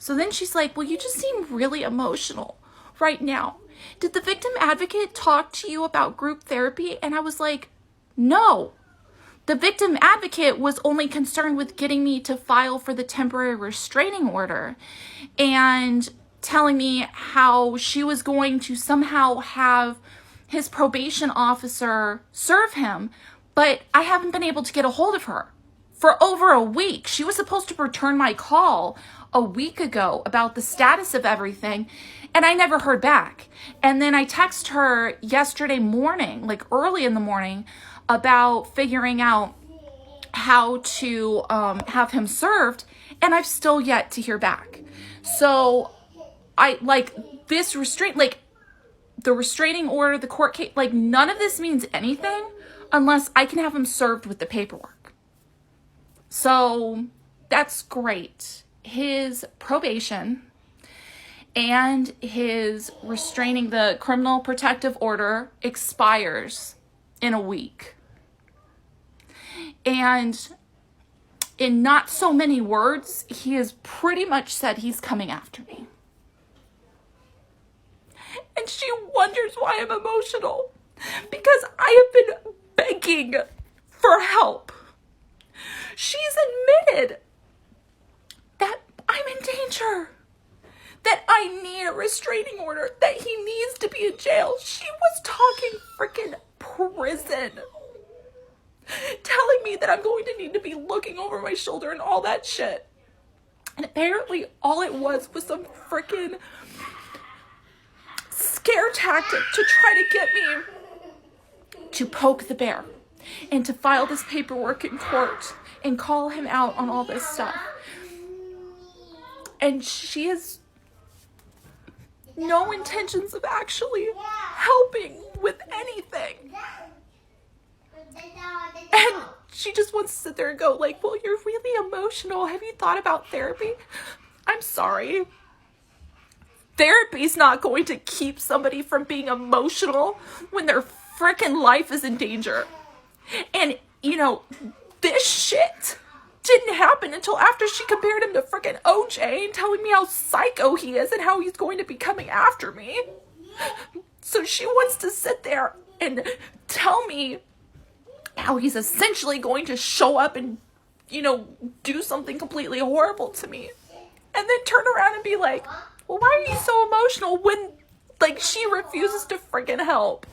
So then she's like, well, you just seem really emotional right now. Did the victim advocate talk to you about group therapy? And I was like, no. The victim advocate was only concerned with getting me to file for the temporary restraining order and telling me how she was going to somehow have his probation officer serve him, but I haven't been able to get a hold of her for over a week. She was supposed to return my call a week ago about the status of everything, and I never heard back. And then I texted her yesterday morning, like early in the morning, about figuring out how to have him served, and I've still yet to hear back. So I like this restraint, like the restraining order, the court case, like none of this means anything unless I can have him served with the paperwork. So that's great. His probation and his restraining, the criminal protective order, expires in a week. And in not so many words, he has pretty much said he's coming after me. And she wonders why I'm emotional. Because I have been begging for help. She's admitted that I'm in danger. That I need a restraining order. That he needs to be in jail. She was talking freaking prison. Telling me that I'm going to need to be looking over my shoulder and all that shit. And apparently all it was some freaking scare tactic to try to get me to poke the bear and to file this paperwork in court and call him out on all this stuff. And she has no intentions of actually helping with anything. And she just wants to sit there and go like, well, you're really emotional. Have you thought about therapy? I'm sorry. Therapy's not going to keep somebody from being emotional when their freaking life is in danger. And, you know, this shit didn't happen until after she compared him to freaking OJ and telling me how psycho he is and how he's going to be coming after me. So she wants to sit there and tell me how he's essentially going to show up and, you know, do something completely horrible to me. And then turn around and be like, well, why are you so emotional when, like, she refuses to freaking help?